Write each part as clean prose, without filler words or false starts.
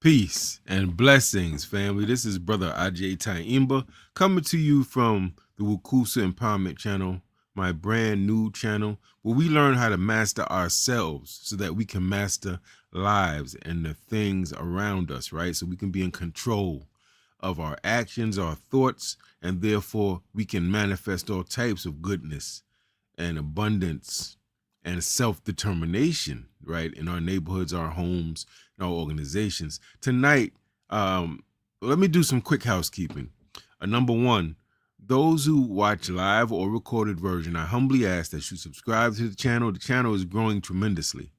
Peace and blessings, family. This is Brother Ajay Taimba coming to you from the WUCUSU Empowerment channel, my brand new channel, where we learn how to master ourselves so that we can master lives and the things around us, right? So we can be in control of our actions, our thoughts, and therefore we can manifest all types of goodness and abundance and self-determination, right, in our neighborhoods, our homes, and our organizations. Tonight, let me do some quick housekeeping. Number one, those who watch live or recorded version, I humbly ask that you subscribe to the channel. The channel is growing tremendously.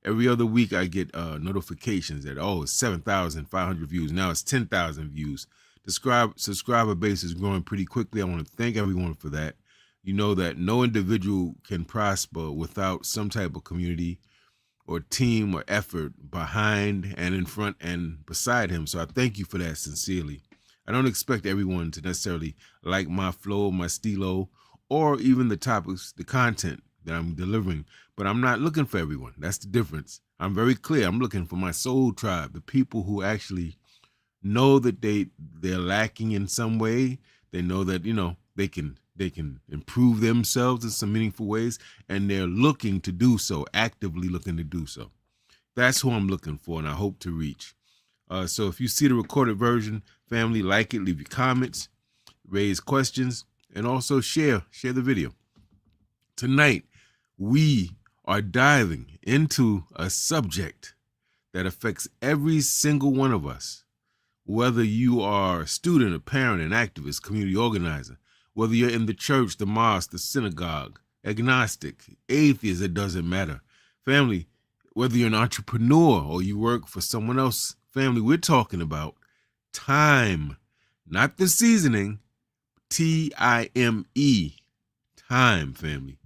Every other week, I get notifications that, it's 7,500 views. Now it's 10,000 views. The subscriber base is growing pretty quickly. I want to thank everyone for that. You know that no individual can prosper without some type of community or team or effort behind and in front and beside him. So I thank you for that sincerely. I don't expect everyone to necessarily like my flow, my stilo, or even the topics, the content that I'm delivering, but I'm not looking for everyone. That's the difference. I'm very clear. I'm looking for my soul tribe, the people who actually know that they're lacking in some way. They know that, they can improve themselves in some meaningful ways, and they're looking to do so, actively looking to do so. That's who I'm looking for, and I hope to reach. So if you see the recorded version, family, like it, leave your comments, raise questions, and also share the video. Tonight, we are diving into a subject that affects every single one of us, whether you are a student, a parent, an activist, community organizer, whether you're in the church, the mosque, the synagogue, agnostic, atheist, it doesn't matter. Family, whether you're an entrepreneur or you work for someone else, family, we're talking about time, not the seasoning, T-I-M-E, time, family.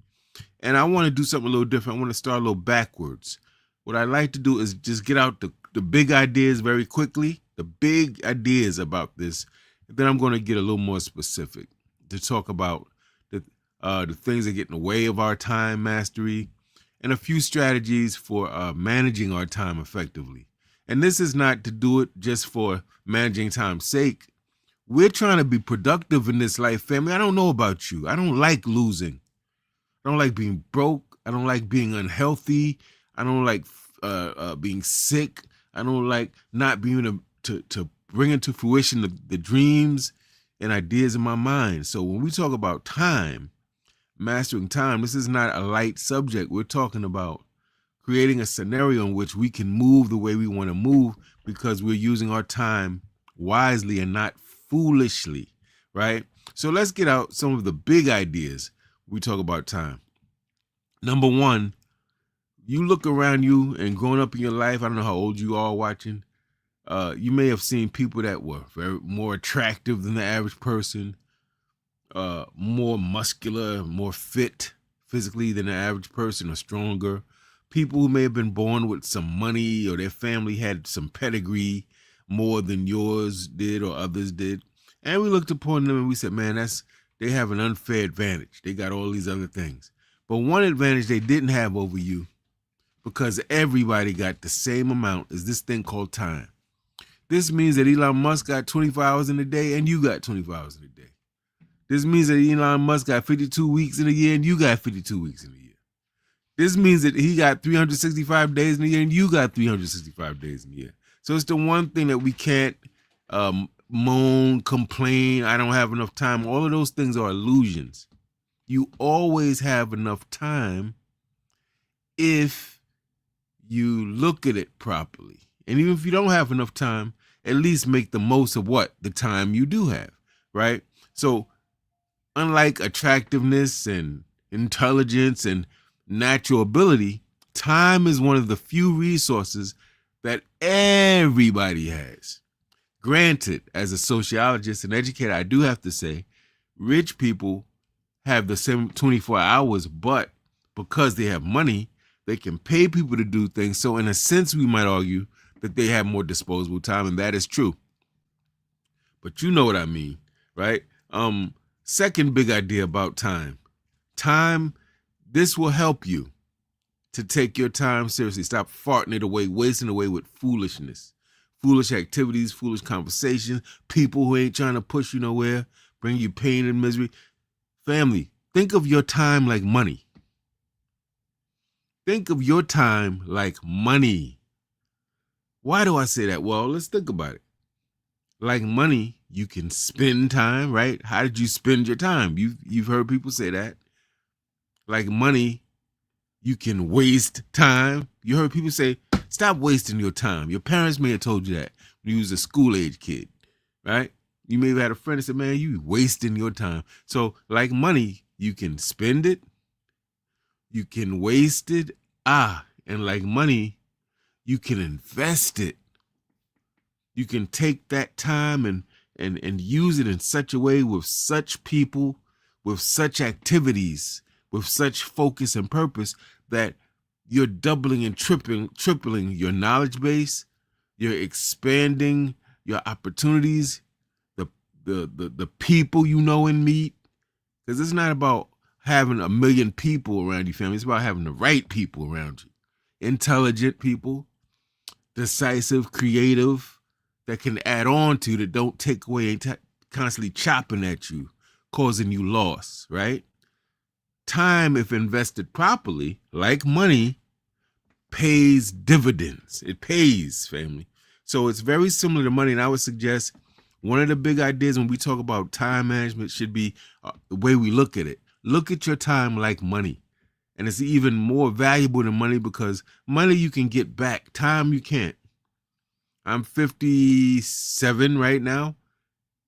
And I want to do something a little different. I want to start a little backwards. What I like to do is just get out the big ideas very quickly, the big ideas about this, and then I'm going to get a little more specific to talk about the things that get in the way of our time mastery and a few strategies for managing our time effectively. And this is not to do it just for managing time's sake. We're trying to be productive in this life, family. I don't know about you. I don't like losing. I don't like being broke. I don't like being unhealthy. I don't like being sick. I don't like not being able to bring into fruition the dreams and ideas in my mind. So when we talk about time, mastering time, this is not a light subject. We're talking about creating a scenario in which we can move the way we want to move because we're using our time wisely and not foolishly, right? So let's get out some of the big ideas when we talk about time. Number one, you look around you and growing up in your life, I don't know how old you are watching, you may have seen people that were more attractive than the average person, more muscular, more fit physically than the average person, or stronger. People who may have been born with some money or their family had some pedigree more than yours did or others did. And we looked upon them and we said, man, they have an unfair advantage. They got all these other things. But one advantage they didn't have over you, because everybody got the same amount, is this thing called time. This means that Elon Musk got 24 hours in a day and you got 24 hours in a day. This means that Elon Musk got 52 weeks in a year and you got 52 weeks in a year. This means that he got 365 days in a year and you got 365 days in a year. So it's the one thing that we can't moan, complain, I don't have enough time. All of those things are illusions. You always have enough time if you look at it properly. And even if you don't have enough time, at least make the most of the time you do have, right? So unlike attractiveness and intelligence and natural ability, time is one of the few resources that everybody has. Granted, as a sociologist and educator, I do have to say, rich people have the same 24 hours, but because they have money, they can pay people to do things. So in a sense, we might argue that they have more disposable time, and that is true. But you know what I mean, right? Second big idea about time. Time, this will help you to take your time seriously. Stop farting it away, wasting away with foolishness. foolish activities, foolish conversations, people who ain't trying to push you nowhere, bring you pain and misery. Family, think of your time like money. Think of your time like money. Why do I say that? Well, let's think about it. Like money, you can spend time, right? How did you spend your time? You've heard people say that. Like money, you can waste time. You heard people say, stop wasting your time. Your parents may have told you that when you was a school-age kid, right? You may have had a friend that said, man, you wasting your time. So like money, you can spend it, you can waste it, and like money, you can invest it. You can take that time and use it in such a way with such people, with such activities, with such focus and purpose that you're doubling and tripling your knowledge base, you're expanding your opportunities, the people you know and meet. Because it's not about having a million people around you, family. It's about having the right people around you. Intelligent people, decisive, creative, that can add on to, that don't take away, ain't constantly chopping at you, causing you loss, right? Time, if invested properly, like money, pays dividends. It pays, family. So it's very similar to money, and I would suggest one of the big ideas when we talk about time management should be the way we look at it. Look at your time like money. And it's even more valuable than money, because money you can get back. Time you can't. I'm 57 right now.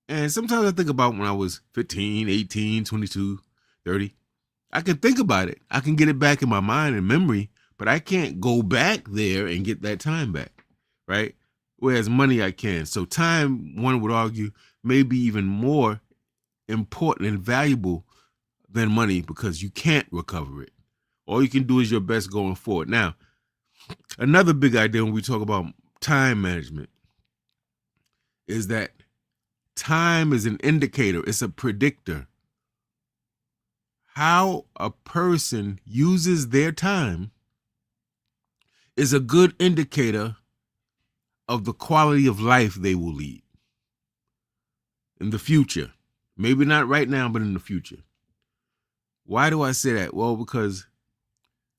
And sometimes I think about when I was 15, 18, 22, 30. I can think about it. I can get it back in my mind and memory, but I can't go back there and get that time back, right? Whereas money I can. So time, one would argue, may be even more important and valuable than money, because you can't recover it. All you can do is your best going forward. Now, another big idea when we talk about time management is that time is an indicator. It's a predictor. How a person uses their time is a good indicator of the quality of life they will lead in the future. Maybe not right now, but in the future. Why do I say that? Well, because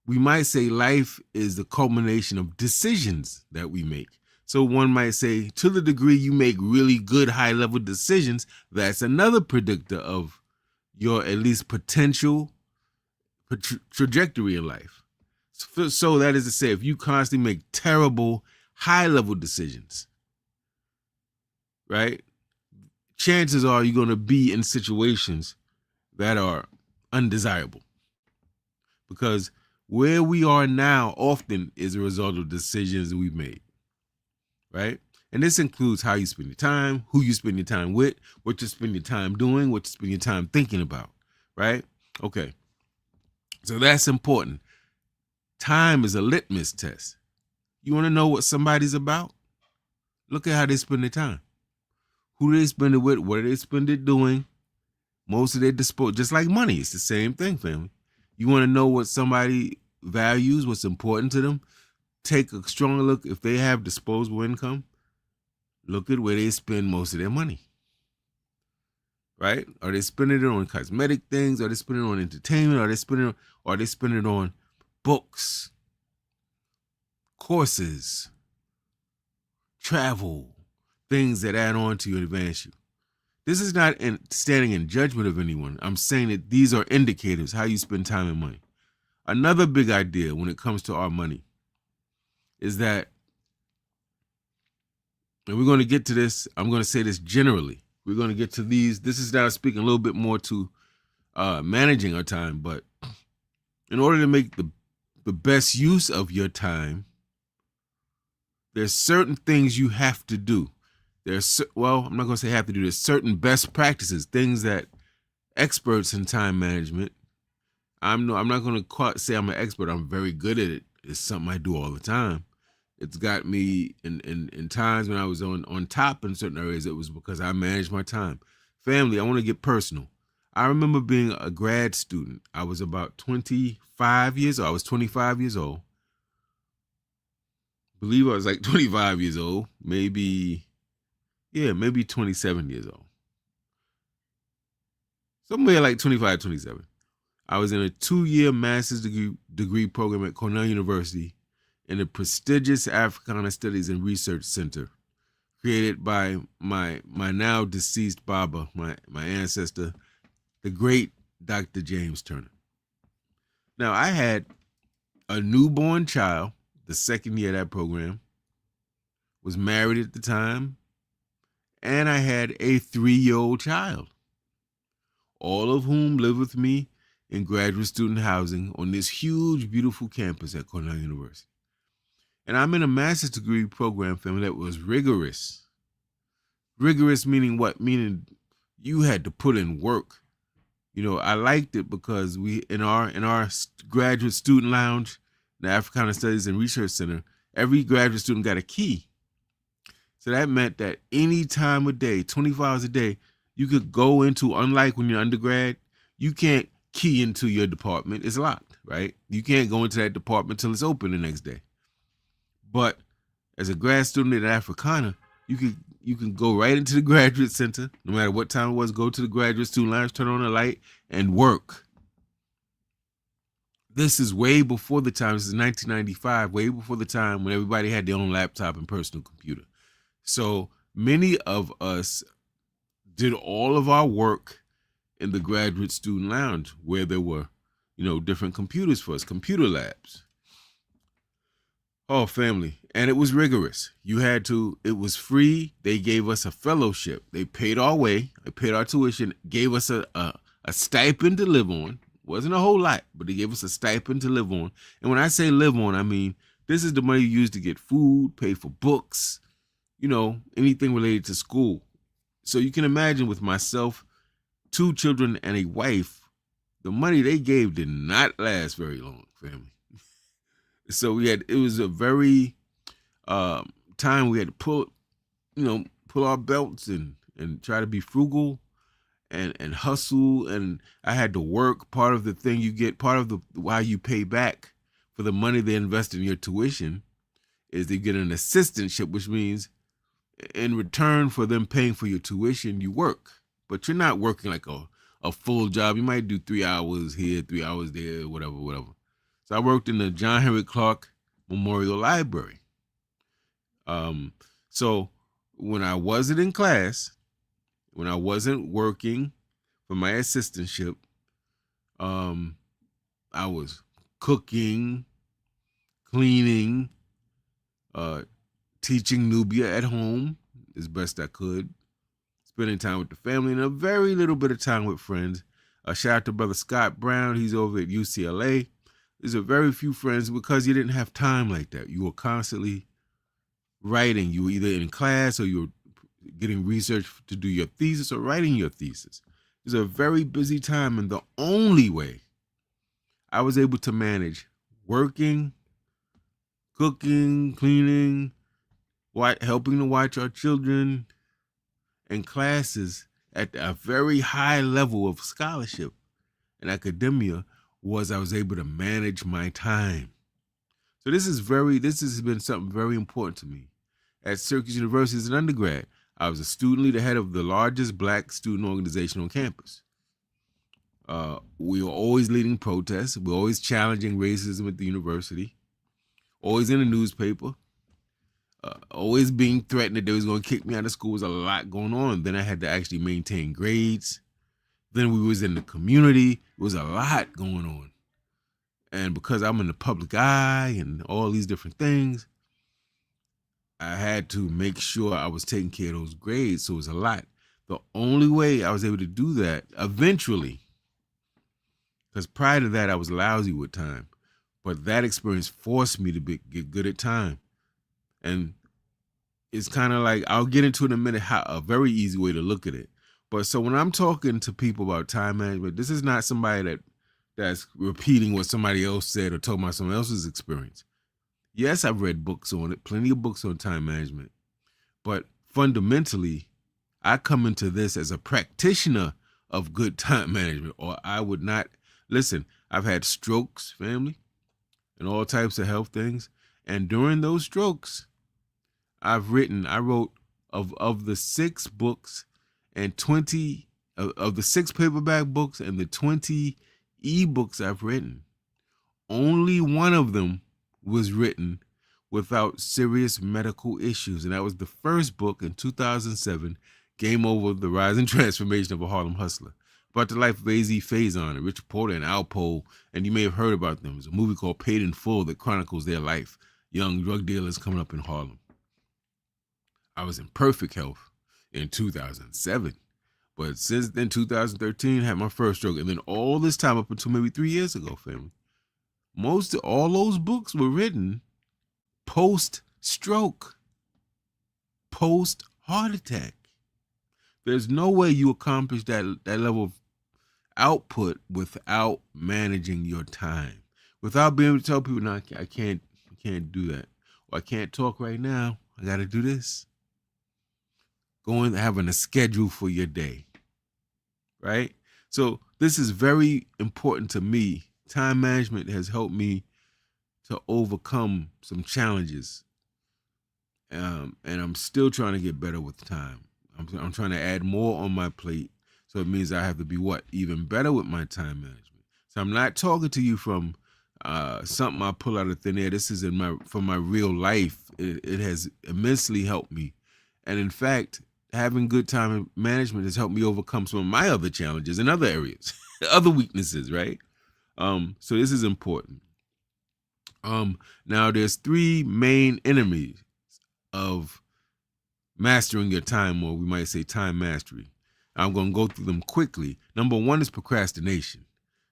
we might say life is the culmination of decisions that we make. So one might say, to the degree you make really good high-level decisions, that's another predictor of your at least potential trajectory in life. So that is to say, if you constantly make terrible high-level decisions, right, chances are you're going to be in situations that are undesirable. Because where we are now often is a result of decisions we've made, right? And this includes how you spend your time, who you spend your time with, what you spend your time doing, what you spend your time thinking about, right? Okay, so that's important. Time is a litmus test. You want to know what somebody's about? Look at how they spend their time. Who do they spend it with? What do they spend it doing? Most of their disposal, just like money, it's the same thing, family. You want to know what somebody values, what's important to them? Take a strong look. If they have disposable income, look at where they spend most of their money, right? Are they spending it on cosmetic things? Are they spending it on entertainment? Are they spending it on books, courses, travel, things that add on to you and advance you? This is not standing in judgment of anyone. I'm saying that these are indicators how you spend time and money. Another big idea when it comes to our money is that, and we're going to get to this, I'm going to say this generally. We're going to get to these. This is now speaking a little bit more to managing our time, but in order to make the best use of your time, there's certain things you have to do. Well, I'm not going to say have to do. There's certain best practices, things that experts in time management, I'm not going to say I'm an expert. I'm very good at it. It's something I do all the time. It's got me in times when I was on top in certain areas. It was because I managed my time. Family, I want to get personal. I remember being a grad student. I was about 25 years old. I was 25 years old. believe I was like 25 years old, maybe 27 years old. Somewhere like 25, 27. I was in a 2-year master's degree program at Cornell University in the prestigious Africana Studies and Research Center, created by my now deceased Baba, my ancestor, the great Dr. James Turner. Now, I had a newborn child, the second year of that program, was married at the time, and I had a 3-year-old child, all of whom live with me in graduate student housing on this huge, beautiful campus at Cornell University. And I'm in a master's degree program, family, that was rigorous. Rigorous meaning what? Meaning you had to put in work. You know, I liked it because we in our graduate student lounge, the Africana Studies and Research Center, every graduate student got a key. So that meant that any time of day, 24 hours a day, you could go into, unlike when you're undergrad, you can't key into your department. It's locked, right? You can't go into that department till it's open the next day. But as a grad student at Africana, you can go right into the graduate center, no matter what time it was, go to the graduate student lounge, turn on the light, and work. This is way before the time, this is 1995, way before the time when everybody had their own laptop and personal computer. So many of us did all of our work in the graduate student lounge where there were, different computers for us, computer labs. Oh, family. And it was rigorous. It was free. They gave us a fellowship. They paid our way. They paid our tuition, gave us a stipend to live on. Wasn't a whole lot, but they gave us a stipend to live on. And when I say live on, I mean, this is the money you use to get food, pay for books, anything related to school. So you can imagine with myself, 2 children and a wife, the money they gave did not last very long, family. So it was a very time we had to pull our belts and try to be frugal and hustle. And I had to work. Part of the thing you get, part of why you pay back for the money they invest in your tuition is they get an assistantship, which means in return for them paying for your tuition, you work. But you're not working like a full job. You might do 3 hours here, 3 hours there, whatever. So I worked in the John Henry Clark Memorial Library. So when I wasn't in class, when I wasn't working for my assistantship, I was cooking, cleaning, teaching Nubia at home as best I could, spending time with the family, and a very little bit of time with friends. Shout out to Brother Scott Brown. He's over at UCLA. There's a very few friends because you didn't have time like that. You were constantly writing. You were either in class or you were getting research to do your thesis or writing your thesis. It was a very busy time, and the only way I was able to manage working, cooking, cleaning, helping to watch our children, and classes at a very high level of scholarship and academia was I was able to manage my time. So this has been something very important to me. At Syracuse University as an undergrad, I was a student leader, head of the largest Black student organization on campus. We were always leading protests. We were always challenging racism at the university, always in the newspaper, always being threatened that they was going to kick me out of school. There was a lot going on. Then I had to actually maintain grades. Then we was in the community. It was a lot going on. And because I'm in the public eye and all these different things, I had to make sure I was taking care of those grades. So it was a lot. The only way I was able to do that eventually, because prior to that, I was lousy with time, but that experience forced me to get good at time. And it's kind of like, I'll get into it in a minute, a very easy way to look at it. But so when I'm talking to people about time management, this is not somebody that's repeating what somebody else said or talking about someone else's experience. Yes, I've read books on it, plenty of books on time management. But fundamentally, I come into this as a practitioner of good time management, or I would not. Listen, I've had strokes, family, and all types of health things. And during those strokes, I wrote of the 6 books and 20 of the 6 paperback books and the 20 ebooks I've written, only one of them was written without serious medical issues. And that was the first book in 2007, Game Over, The Rise and Transformation of a Harlem Hustler, about the life of A.Z. Faison and Richard Porter and Alpo. And you may have heard about them. There's a movie called Paid in Full that chronicles their life, young drug dealers coming up in Harlem. I was in perfect health in 2007. But since then, 2013, had my first stroke. And then all this time up until maybe 3 years ago, family, all those books were written post-stroke, post-heart attack. There's no way you accomplish that level of output without managing your time, without being able to tell people, no, I can't do that. Or I can't talk right now. I got to do this. Having a schedule for your day, right? So this is very important to me. Time management has helped me to overcome some challenges. And I'm still trying to get better with time. I'm trying to add more on my plate. So it means I have to be even better with my time management. So I'm not talking to you from something I pull out of thin air. This is from my real life. It has immensely helped me. And in fact, having good time management has helped me overcome some of my other challenges in other areas, other weaknesses, right? So this is important. Now there's 3 main enemies of mastering your time, or we might say time mastery. I'm going to go through them quickly. Number 1 is procrastination.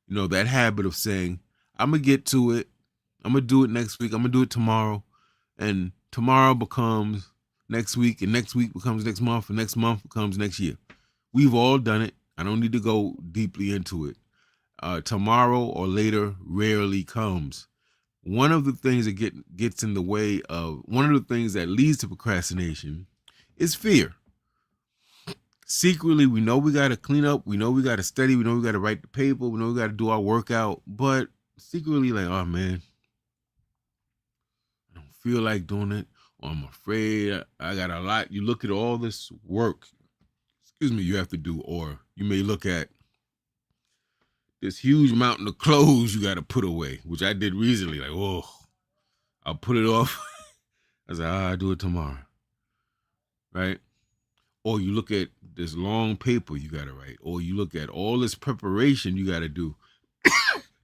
You know, that habit of saying, I'm going to get to it. I'm going to do it next week. I'm going to do it tomorrow. And tomorrow becomes next week, and next week becomes next month, and next month becomes next year. We've all done it. I don't need to go deeply into it. Tomorrow or later rarely comes. One of the things that gets in the way of, one of the things that leads to procrastination is fear. Secretly, we know we got to clean up. We know we got to study. We know we got to write the paper. We know we got to do our workout. But secretly, like, oh man, I don't feel like doing it. Or I'm afraid I got a lot. You look at all this work, you have to do. Or you may look at this huge mountain of clothes you got to put away, which I did recently. Like, oh, I'll put it off. I was like, I'll do it tomorrow. Right? Or you look at this long paper you got to write. Or you look at all this preparation you got to do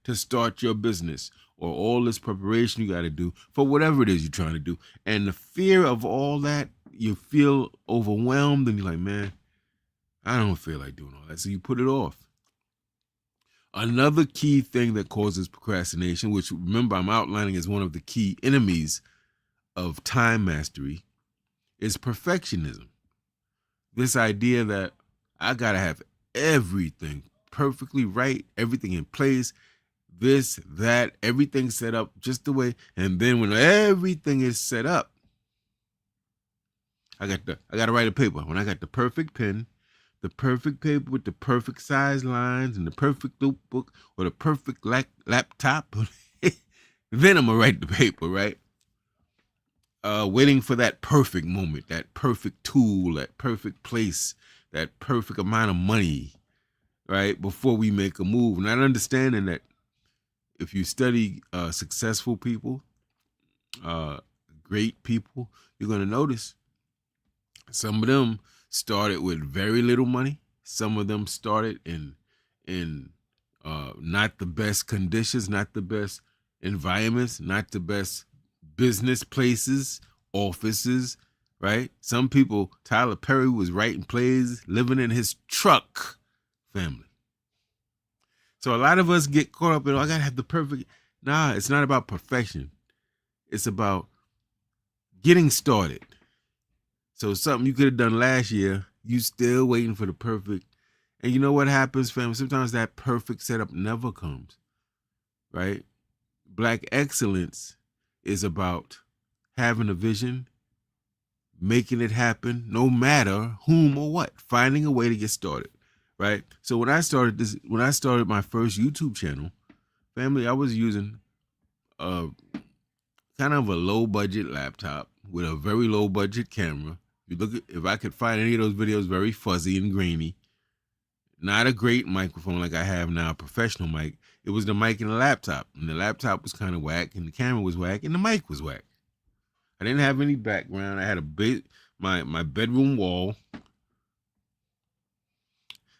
to start your business. Or all this preparation you got to do for whatever it is you're trying to do. And the fear of all that, you feel overwhelmed and you're like, man, I don't feel like doing all that. So you put it off. Another key thing that causes procrastination, which remember I'm outlining as one of the key enemies of time mastery, is perfectionism. This idea that I got to have everything perfectly right, everything in place, this, that, everything set up just the way. And then when everything is set up, I got to write a paper. When I got the perfect pen, the perfect paper with the perfect size lines and the perfect notebook or the perfect laptop, then I'm going to write the paper, right? Waiting for that perfect moment, that perfect tool, that perfect place, that perfect amount of money, right? Before we make a move. Not understanding that if you study successful people, great people, you're going to notice some of them started with very little money. Some of them started in not the best conditions, not the best environments, not the best business places, offices, right? Some people, Tyler Perry was writing plays, living in his truck, family. So a lot of us get caught up in, I got to have the perfect. Nah, it's not about perfection. It's about getting started. So something you could have done last year, you still waiting for the perfect. And you know what happens, family? Sometimes that perfect setup never comes, right? Black excellence is about having a vision, making it happen, no matter whom or what, finding a way to get started, right? So when I started my first YouTube channel, family, I was using kind of a low budget laptop with a very low budget camera. You look at, if I could find any of those videos, very fuzzy and grainy. Not a great microphone like I have now, a professional mic. It was the mic in the laptop, and the laptop was kind of whack, and the camera was whack, and the mic was whack. I didn't have any background. I had a big my bedroom wall.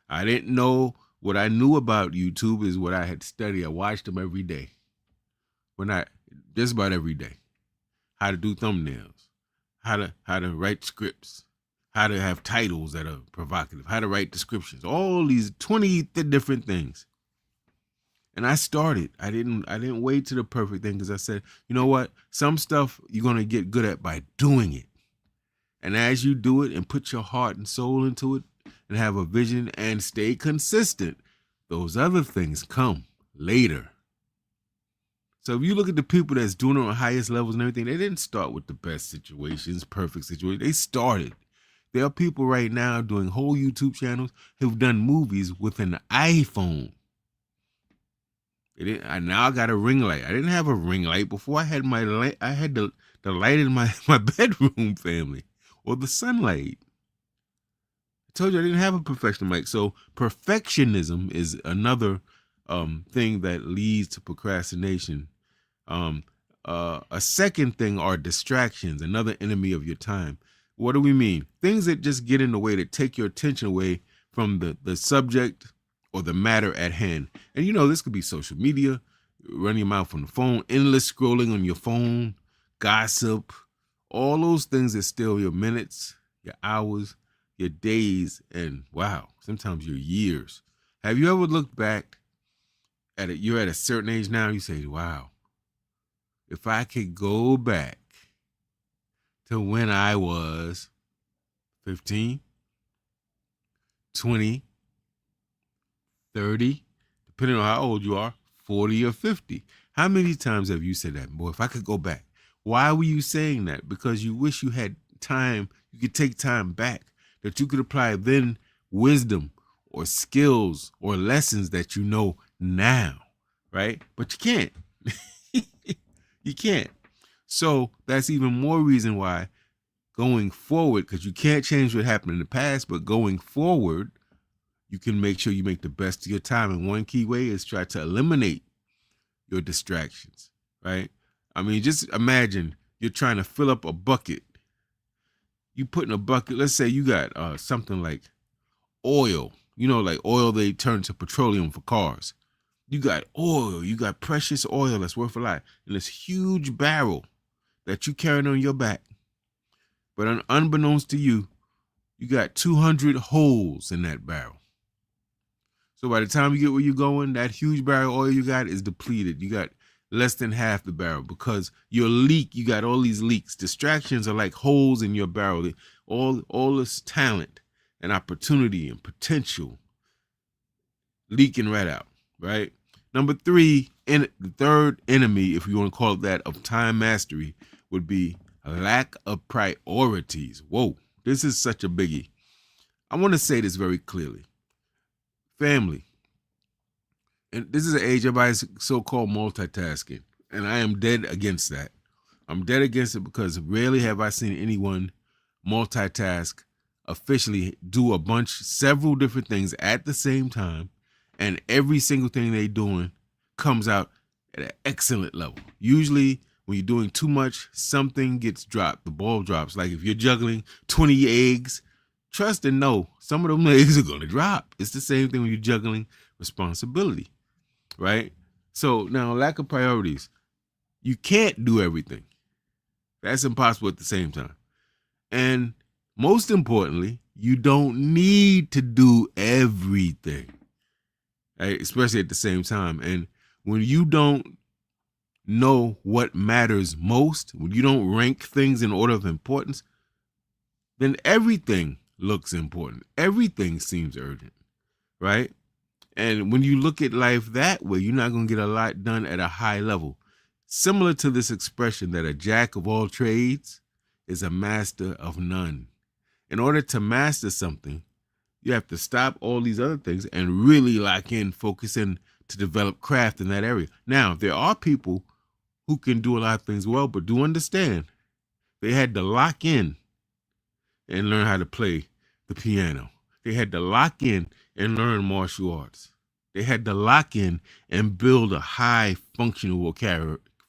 I didn't know what I knew about YouTube is what I had studied. I watched them every day. Well, not just about every day. How to do thumbnails, how to write scripts, how to have titles that are provocative, how to write descriptions, all these 20 different things. And I started. I didn't wait to the perfect thing because I said, you know what? Some stuff you're going to get good at by doing it. And as you do it and put your heart and soul into it and have a vision and stay consistent, those other things come later. So if you look at the people that's doing it on highest levels and everything, they didn't start with the best situations, perfect situations. They started. There are people right now doing whole YouTube channels who've done movies with an iPhone. Now I got a ring light. I didn't have a ring light before. I had my light. I had the light in my bedroom, family, or the sunlight. I told you I didn't have a professional mic. So perfectionism is another thing that leads to procrastination. A second thing are distractions, another enemy of your time. What do we mean? Things that just get in the way, that take your attention away from the subject or the matter at hand. And you know, this could be social media, running your mouth on the phone, endless scrolling on your phone, gossip, all those things that steal your minutes, your hours, your days, and wow, sometimes your years. Have you ever looked back at it? You're at a certain age now, you say, wow, if I could go back to when I was 15, 20, 30, depending on how old you are, 40 or 50. How many times have you said that? Boy, if I could go back. Why were you saying that? Because you wish you had time, you could take time back, that you could apply then wisdom or skills or lessons that you know now, right? But you can't. You can't. So that's even more reason why going forward, because you can't change what happened in the past, but going forward, you can make sure you make the best of your time. And one key way is try to eliminate your distractions, right? I mean, just imagine you're trying to fill up a bucket. You put in a bucket, let's say you got something like oil, you know, like oil they turn to petroleum for cars. You got oil, you got precious oil that's worth a lot in this huge barrel that you carrying on your back. But unbeknownst to you, you got 200 holes in that barrel. So by the time you get where you're going, that huge barrel of oil you got is depleted. You got less than half the barrel because you got all these leaks. Distractions are like holes in your barrel. All this talent and opportunity and potential leaking right out, right? Number three, the third enemy, if you want to call it that, of time mastery would be a lack of priorities. Whoa, this is such a biggie. I want to say this very clearly. Family, and this is an age everybody's so-called multitasking, and I am dead against that. I'm dead against it because rarely have I seen anyone multitask, officially do several different things at the same time, and every single thing they're doing comes out at an excellent level. Usually, when you're doing too much, something gets dropped. The ball drops. Like if you're juggling 20 eggs, trust and know some of them eggs are going to drop. It's the same thing when you're juggling responsibility, right? So now, lack of priorities. You can't do everything. That's impossible at the same time. And most importantly, you don't need to do everything, right? Especially at the same time. And when you don't know what matters most, when you don't rank things in order of importance, then everything looks important. Everything seems urgent, right? And when you look at life that way, you're not going to get a lot done at a high level. Similar to this expression that a jack of all trades is a master of none. In order to master something, you have to stop all these other things and really lock in, focus in to develop craft in that area. Now, there are people who can do a lot of things well, but do understand they had to lock in and learn how to play the piano. They had to lock in and learn martial arts. They had to lock in and build a high functional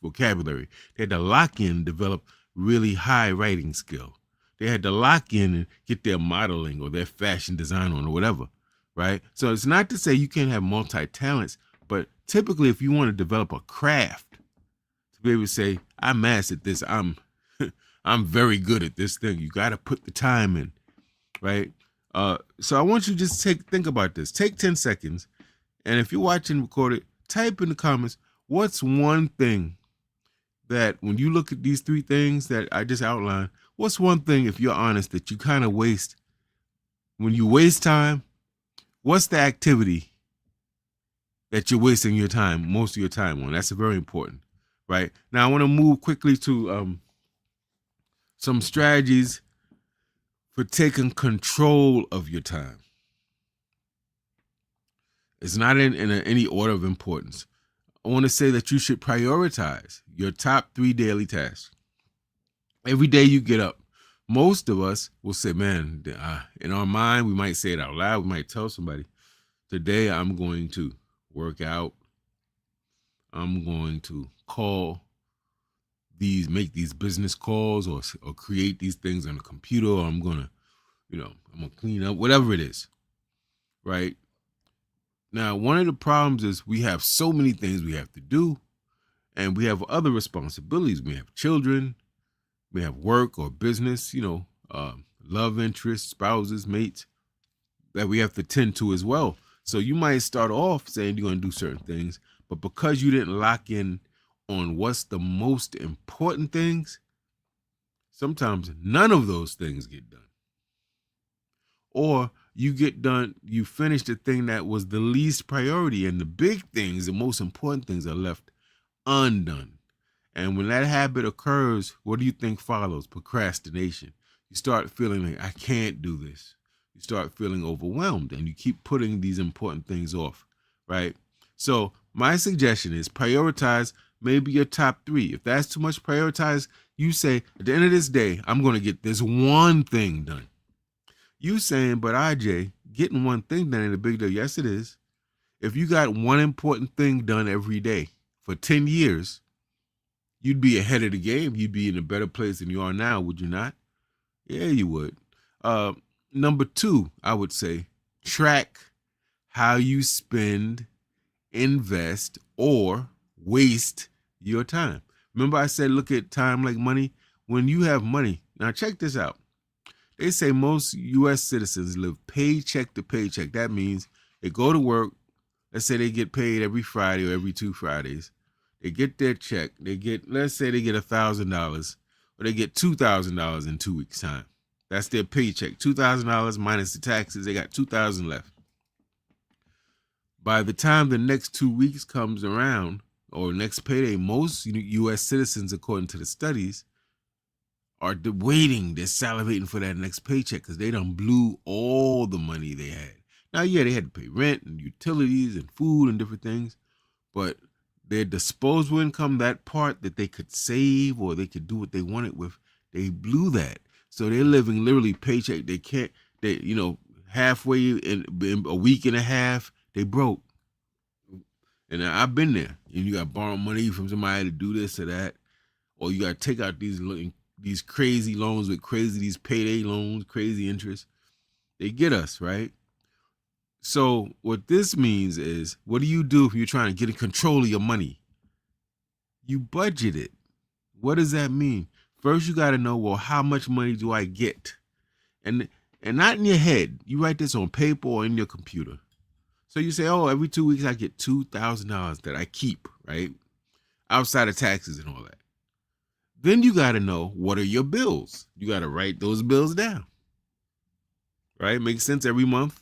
vocabulary. They had to lock in, develop really high writing skill. They had to lock in and get their modeling or their fashion design on or whatever, right? So it's not to say you can't have multi-talents, but typically if you want to develop a craft, to be able to say, I mastered this, I'm very good at this thing, you got to put the time in, right? So I want you to just think about this. Take 10 seconds, and if you're watching recorded, type in the comments, what's one thing that when you look at these 3 things that I just outlined, what's one thing, if you're honest, that you kind of waste? When you waste time, what's the activity that you're wasting your time, most of your time on? That's very important, right? Now I want to move quickly to some strategies for taking control of your time. It's not in any order of importance. I want to say that you should prioritize your top 3 daily tasks. Every day you get up, most of us will say, man, in our mind, we might say it out loud. We might tell somebody, today I'm going to work out. I'm going to make these business calls or create these things on the computer. Or I'm going to clean up, whatever it is, right? Now, one of the problems is we have so many things we have to do, and we have other responsibilities. We have children, we have work or business, love interests, spouses, mates that we have to tend to as well. So you might start off saying you're going to do certain things, but because you didn't lock in on what's the most important things, sometimes none of those things get done. Or you finish the thing that was the least priority, and the big things, the most important things are left undone. And when that habit occurs, what do you think follows? Procrastination. You start feeling like, I can't do this. You start feeling overwhelmed, and you keep putting these important things off, right? So my suggestion is prioritize maybe your top 3. If that's too much, prioritize. You say, at the end of this day, I'm going to get this one thing done. You saying, but IJ, getting one thing done ain't a big deal. Yes, it is. If you got one important thing done every day for 10 years, you'd be ahead of the game. You'd be in a better place than you are now, would you not? Yeah, you would. Number 2, I would say, track how you spend, invest, or waste your time. Remember I said, look at time like money? When you have money, now check this out. They say most U.S. citizens live paycheck to paycheck. That means they go to work. Let's say they get paid every Friday or every 2 Fridays. They get their check. Let's say they get $1,000, or they get $2,000 in 2 weeks' time. That's their paycheck. $2,000 minus the taxes. They got $2,000 left. By the time the next 2 weeks comes around, or next payday, most U.S. citizens, according to the studies, are waiting. They're salivating for that next paycheck because they done blew all the money they had. Now, yeah, they had to pay rent and utilities and food and different things, but their disposable income, that part that they could save or they could do what they wanted with, they blew that. So they're living literally paycheck. Halfway in a week and a half, they broke. And I've been there. And you got to borrow money from somebody to do this or that, or you got to take out these crazy loans with these payday loans, crazy interest. They get us, right? So what this means is, what do you do if you're trying to get in control of your money? You budget it. What does that mean? First, you got to know, well, how much money do I get? And not in your head. You write this on paper or in your computer. So you say, oh, every 2 weeks I get $2,000 that I keep, right? Outside of taxes and all that. Then you got to know, what are your bills? You got to write those bills down, right? Makes sense every month.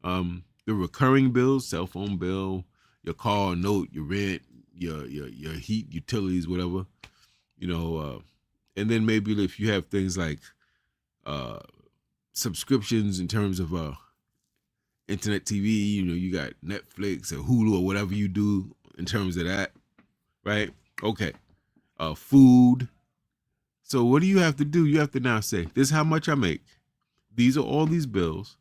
The recurring bills, cell phone bill, your car note, your rent, your heat, utilities, whatever, and then maybe if you have things like subscriptions in terms of internet TV, you got Netflix or Hulu or whatever you do in terms of that, right? Okay. Food. So what do you have to do? You have to now say, this is how much I make. These are all these bills.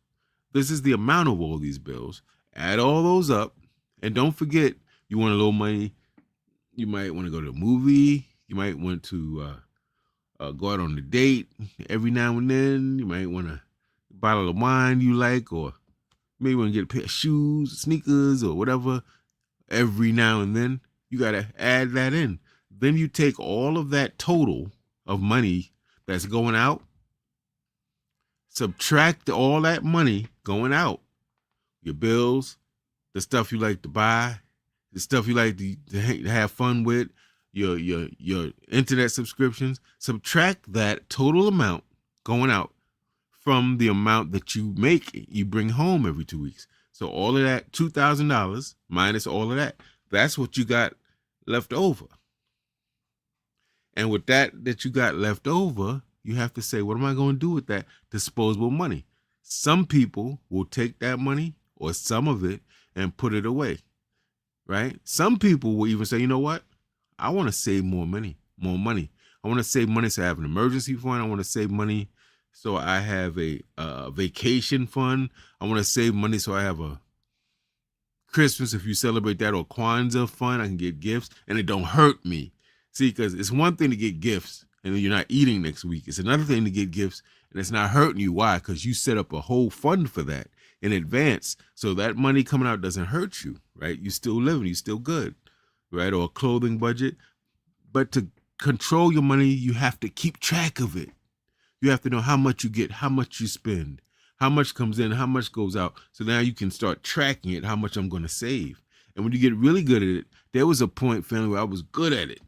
This is the amount of all these bills. Add all those up. And don't forget, you want a little money. You might want to go to a movie. You might want to go out on a date every now and then. You might want a bottle of wine you like, or maybe want to get a pair of shoes, sneakers, or whatever every now and then. You got to add that in. Then you take all of that total of money that's going out, subtract all that money going out, your bills, the stuff you like to buy, the stuff you like to have fun with, your internet subscriptions. Subtract that total amount going out from the amount that you bring home every 2 weeks. So all of that $2,000 minus all of that, that's what you got left over. And with that you got left over, you have to say, what am I going to do with that disposable money? Some people will take that money or some of it and put it away, right? Some people will even say, you know what? I want to save more money. I want to save money so I have an emergency fund. I want to save money so I have a vacation fund. I want to save money so I have a Christmas, if you celebrate that, or Kwanzaa fund. I can get gifts and it don't hurt me. See, because it's one thing to get gifts and you're not eating next week. It's another thing to get gifts and it's not hurting you. Why? Because you set up a whole fund for that in advance. So that money coming out doesn't hurt you, right? You still living, you still good, right? Or a clothing budget. But to control your money, you have to keep track of it. You have to know how much you get, how much you spend, how much comes in, how much goes out. So now you can start tracking it, how much I'm going to save. And when you get really good at it, there was a point, family, where I was good at it.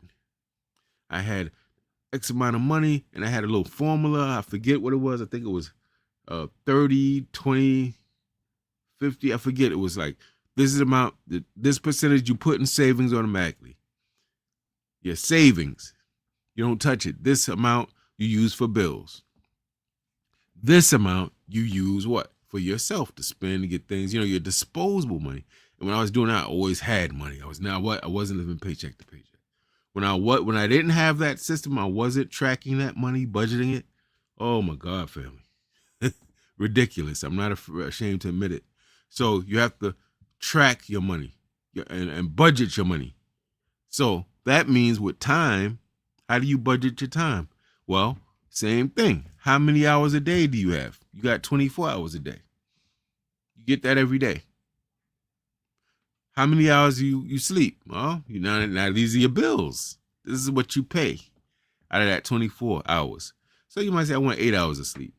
I had X amount of money and I had a little formula. I forget what it was. I think it was 30, 20, 50. I forget. It was like, this is the amount, this percentage you put in savings automatically. Your savings, you don't touch it. This amount you use for bills. This amount you use what? For yourself to spend, to get things, your disposable money. And when I was doing that, I always had money. I wasn't living paycheck to paycheck. When I didn't have that system, I wasn't tracking that money, budgeting it. Oh my God, family. Ridiculous. I'm not ashamed to admit it. So you have to track your money and budget your money. So that means with time, how do you budget your time? Well, same thing. How many hours a day do you have? You got 24 hours a day. You get that every day. How many hours you sleep? Well, now these are your bills. This is what you pay out of that 24 hours. So you might say, I want 8 hours of sleep.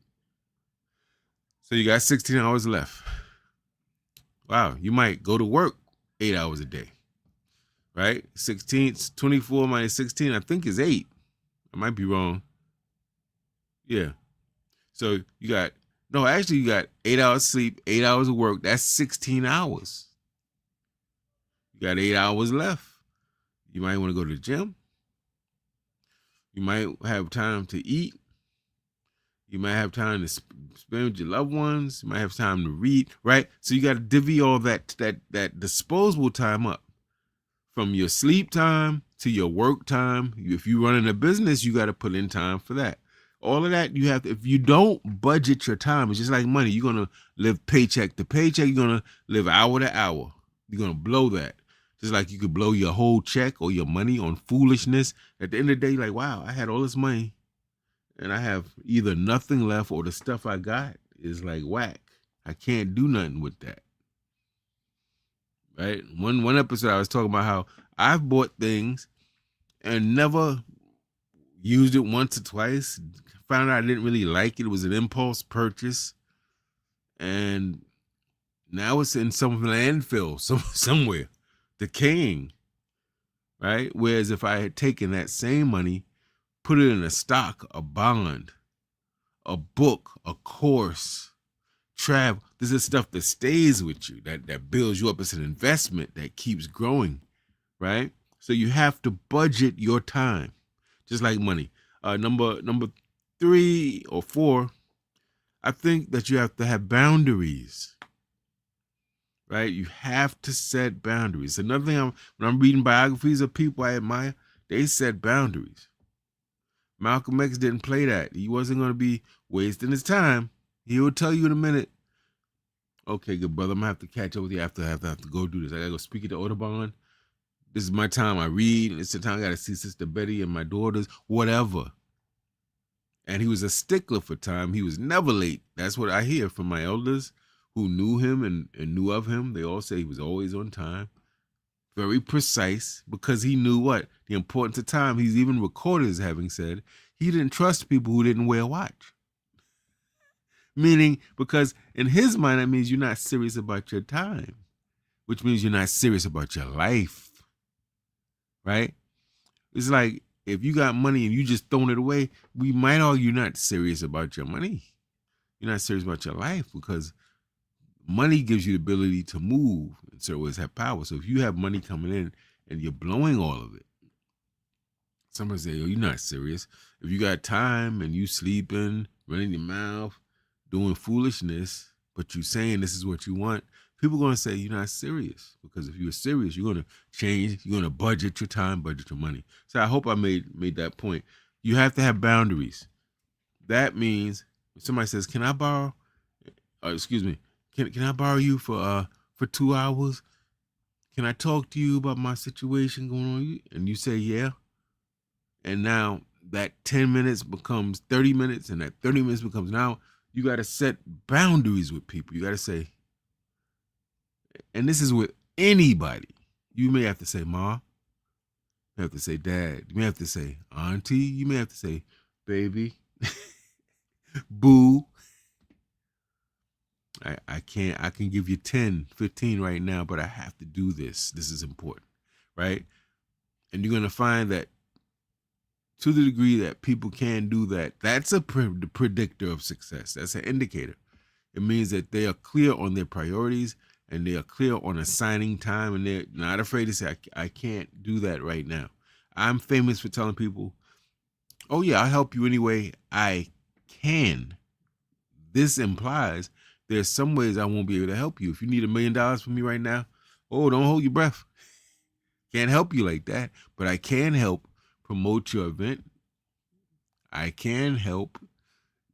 So you got 16 hours left. Wow, you might go to work 8 hours a day, right? 24 minus 16, I think is 8. I might be wrong. Yeah. So you got 8 hours sleep, 8 hours of work. That's 16 hours. You got 8 hours left. You might want to go to the gym. You might have time to eat. You might have time to spend with your loved ones. You might have time to read, right? So you got to divvy all that disposable time up, from your sleep time to your work time. If you're running a business, you got to put in time for that. All of that you have to. If you don't budget your time, it's just like money. You're gonna live paycheck to paycheck. You're gonna live hour to hour. You're gonna blow that. Just like you could blow your whole check or your money on foolishness. At the end of the day, you're like, wow, I had all this money and I have either nothing left or the stuff I got is like whack. I can't do nothing with that. Right? One episode I was talking about how I've bought things and never used it once or twice. Found out I didn't really like it. It was an impulse purchase. And now it's in some landfill somewhere, decaying, right? Whereas if I had taken that same money, put it in a stock, a bond, a book, a course, travel, this is stuff that stays with you, that builds you up. It's an investment that keeps growing, right? So you have to budget your time, just like money. Number 3 or 4, I think that you have to have boundaries. Right? You have to set boundaries. Another thing, when I'm reading biographies of people I admire, They set boundaries. Malcolm X didn't play that. He wasn't going to be wasting his time. He will tell you in a minute, okay, good brother, I'm going to have to catch up with you after I have to go do this. I got to go speak at the Audubon. This is my time. I read. It's the time I got to see Sister Betty and my daughters, whatever. And he was a stickler for time. He was never late. That's what I hear from my elders who knew him and knew of him. They all say he was always on time. Very precise, because he knew what? The importance of time. He's even recorded as having said he didn't trust people who didn't wear a watch. Meaning, because in his mind, that means you're not serious about your time, which means you're not serious about your life, right? It's like if you got money and you just throwing it away, we might argue you're not serious about your money. You're not serious about your life, because money gives you the ability to move and certain ways have power. So if you have money coming in and you're blowing all of it, somebody say, oh, you're not serious. If you got time and you sleeping, running your mouth, doing foolishness, but you saying this is what you want, people are going to say you're not serious. Because if you're serious, you're going to change, you're going to budget your time, budget your money. So I hope I made that point. You have to have boundaries. That means if somebody says, can I borrow, can I borrow you for 2 hours? Can I talk to you about my situation going on? And you say, yeah. And now that 10 minutes becomes 30 minutes, and that 30 minutes becomes now. You got to set boundaries with people. You got to say, and this is with anybody. You may have to say, Ma. You have to say, Dad. You may have to say, Auntie. You may have to say, baby, boo. I can give you 10, 15 right now, but I have to do this. This is important, right? And you're going to find that to the degree that people can do that, that's the predictor of success. That's an indicator. It means that they are clear on their priorities and they are clear on assigning time, and they're not afraid to say, I can't do that right now. I'm famous for telling people, oh yeah, I'll help you any way I can. This implies there's some ways I won't be able to help you. If you need $1 million from me right now, oh, don't hold your breath. Can't help you like that, but I can help promote your event. I can help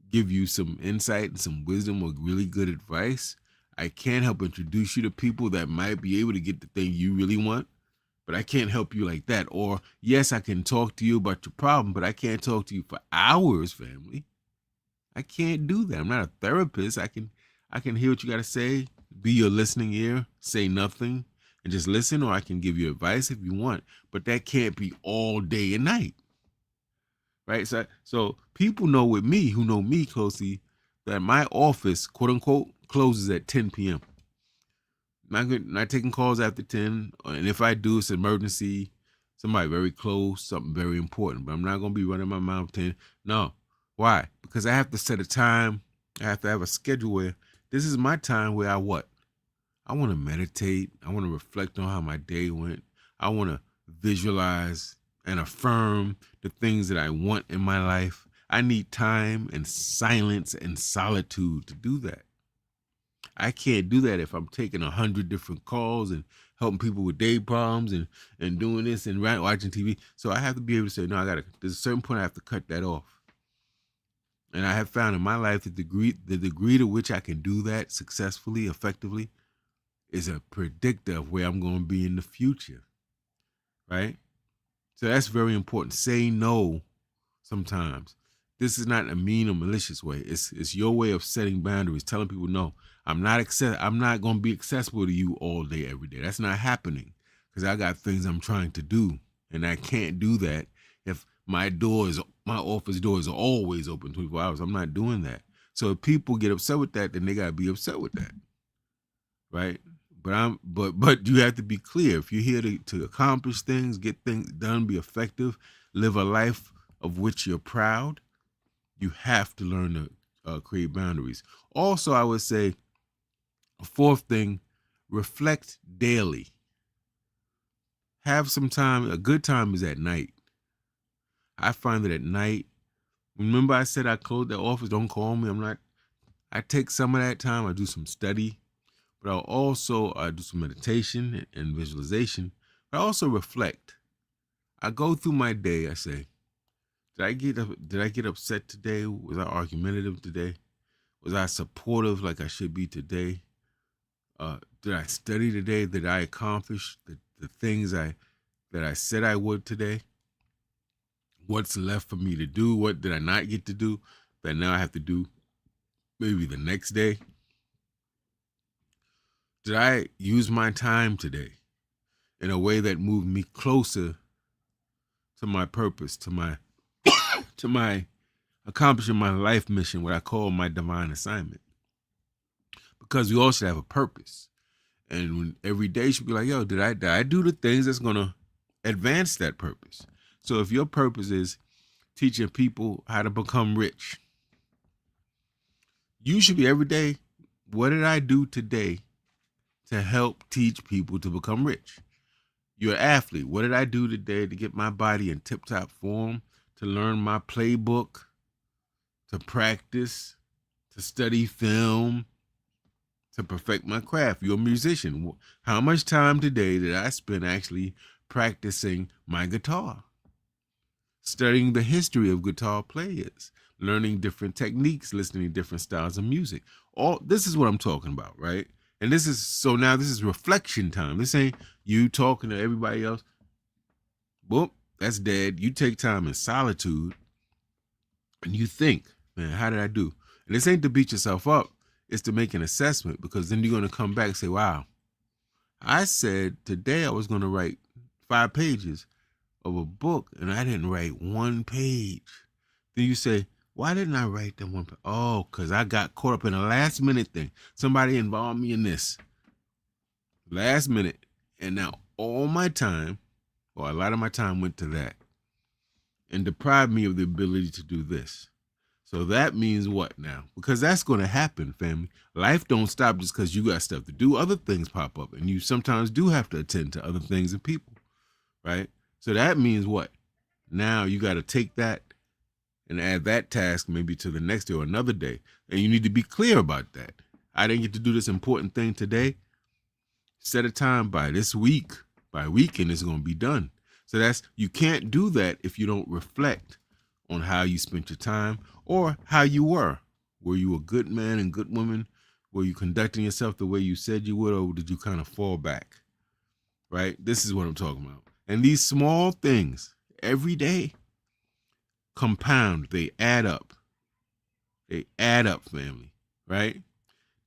give you some insight and some wisdom or really good advice. I can help introduce you to people that might be able to get the thing you really want, but I can't help you like that. Or yes, I can talk to you about your problem, but I can't talk to you for hours, family. I can't do that. I'm not a therapist. I can hear what you got to say, be your listening ear, say nothing, and just listen, or I can give you advice if you want, but that can't be all day and night, right? So people know with me, who know me closely, that my office, quote unquote, closes at 10 p.m. Not taking calls after 10, and if I do, it's an emergency, somebody very close, something very important, but I'm not going to be running my mouth 10. No. Why? Because I have to set a time. I have to have a schedule where this is my time where I what? I want to meditate. I want to reflect on how my day went. I want to visualize and affirm the things that I want in my life. I need time and silence and solitude to do that. I can't do that if I'm taking 100 different calls and helping people with day problems and doing this and watching TV. So I have to be able to say, no, there's a certain point I have to cut that off. And I have found in my life the degree to which I can do that successfully, effectively, is a predictor of where I'm going to be in the future, right? So that's very important. Say no sometimes. This is not a mean or malicious way. It's your way of setting boundaries, telling people, no, I'm not going to be accessible to you all day, every day. That's not happening because I got things I'm trying to do, and I can't do that if my office doors are always open 24 hours. I'm not doing that. So if people get upset with that, then they got to be upset with that, right? But you have to be clear. If you're here to accomplish things, get things done, be effective, live a life of which you're proud, you have to learn to create boundaries. Also, I would say a fourth thing, reflect daily. Have some time. A good time is at night. I find that at night, remember I said I closed the office, don't call me. I take some of that time, I do some study, but I'll also do some meditation and visualization, but I also reflect. I go through my day. I say, did I get upset today? Was I argumentative today? Was I supportive like I should be today? Did I study today? Did I accomplish the things that I said I would today? What's left for me to do? What did I not get to do that now I have to do maybe the next day? Did I use my time today in a way that moved me closer to my purpose, to my to my accomplishing my life mission, what I call my divine assignment? Because we all should have a purpose. And when every day should be like, yo, did I do the things that's gonna advance that purpose? So if your purpose is teaching people how to become rich, you should be every day, what did I do today to help teach people to become rich? You're an athlete. What did I do today to get my body in tip-top form, to learn my playbook, to practice, to study film, to perfect my craft? You're a musician. How much time today did I spend actually practicing my guitar? Studying the history of guitar players, learning different techniques, listening to different styles of music. All this is what I'm talking about, right? And this is reflection time. This ain't you talking to everybody else. Boom, that's dead. You take time in solitude and you think, man, how did I do? And this ain't to beat yourself up. It's to make an assessment, because then you're going to come back and say, wow, I said today I was going to write 5 pages of a book and I didn't write 1 page. Then you say, why didn't I write that 1 page? Oh, because I got caught up in a last minute thing. Somebody involved me in this last minute. And now all my time, or a lot of my time, went to that and deprived me of the ability to do this. So that means what now? Because that's going to happen, family. Life don't stop just because you got stuff to do. Other things pop up, and you sometimes do have to attend to other things and people, right? So that means what? Now you got to take that and add that task maybe to the next day or another day. And you need to be clear about that. I didn't get to do this important thing today. Set a time by this week. By weekend, it's going to be done. So you can't do that if you don't reflect on how you spent your time or how you were. Were you a good man and good woman? Were you conducting yourself the way you said you would, or did you kind of fall back? Right? This is what I'm talking about. And these small things every day compound. They add up. They add up, family. Right?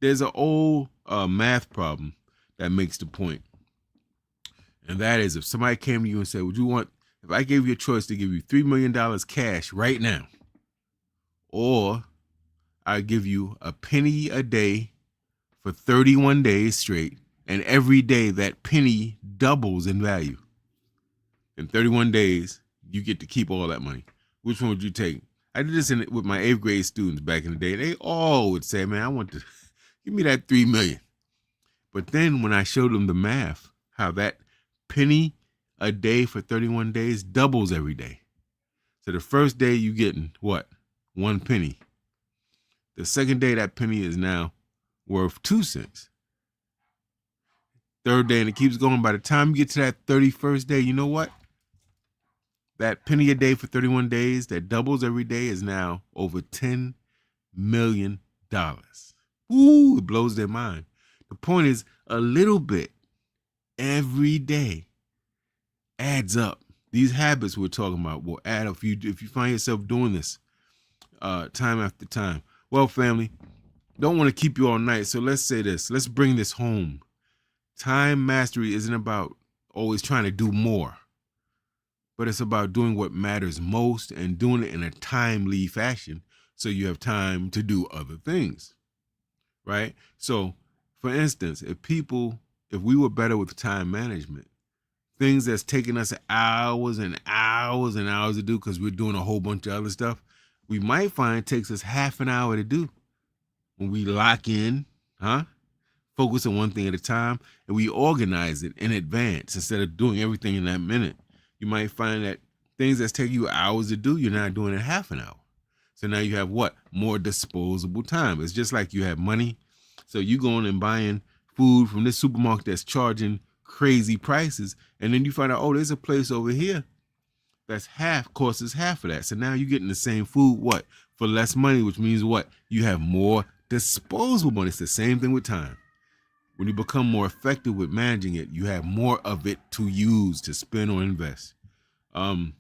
There's an old math problem that makes the point. And that is, if somebody came to you and said, if I gave you a choice to give you $3 million cash right now, or I give you a penny a day for 31 days straight, and every day that penny doubles in value. In 31 days, you get to keep all that money. Which one would you take? I did this with my 8th grade students back in the day. They all would say, man, I want to give me that $3 million. But then when I showed them the math, how that penny a day for 31 days doubles every day. So the first day you getting what? 1 penny. The second day that penny is now worth 2 cents. Third day, and it keeps going. By the time you get to that 31st day, you know what? That penny a day for 31 days that doubles every day is now over $10 million. Ooh, it blows their mind. The point is, a little bit every day adds up. These habits we're talking about will add up if you find yourself doing this time after time. Well, family, don't want to keep you all night, so let's say this. Let's bring this home. Time mastery isn't about always trying to do more, but it's about doing what matters most and doing it in a timely fashion so you have time to do other things, right? So, for instance, if we were better with time management, things that's taking us hours and hours and hours to do because we're doing a whole bunch of other stuff, we might find it takes us half an hour to do. When we lock in, focus on one thing at a time, and we organize it in advance instead of doing everything in that minute. You might find that things that's taking you hours to do, you're not doing in half an hour. So now you have what? More disposable time. It's just like you have money. So you going and buying food from this supermarket that's charging crazy prices, and then you find out, oh, there's a place over here that's costs us half of that. So now you're getting the same food, what? For less money, which means what? You have more disposable money. It's the same thing with time. When you become more effective with managing it, you have more of it to use, to spend or invest. So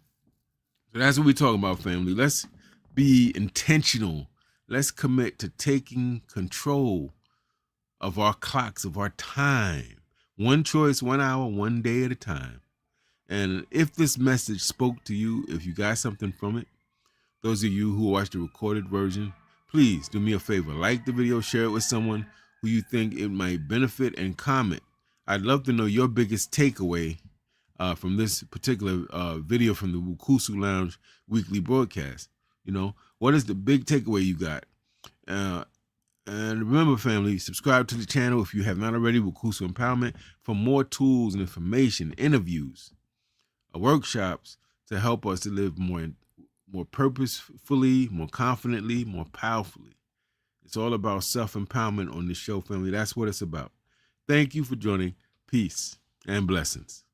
that's what we're talking about, family. Let's be intentional. Let's commit to taking control of our clocks, of our time. One choice, 1 hour, 1 day at a time. And if this message spoke to you, if you got something from it, those of you who watch the recorded version, please do me a favor. Like the video, share it with someone who you think it might benefit, and comment. I'd love to know your biggest takeaway from this particular video from the WUCUSU Lounge weekly broadcast. You know, what is the big takeaway you got? And remember, family, subscribe to the channel if you have not already, WUCUSU Empowerment, for more tools and information, interviews, workshops to help us to live more purposefully, more confidently, more powerfully. It's all about self-empowerment on this show, family. That's what it's about. Thank you for joining. Peace and blessings.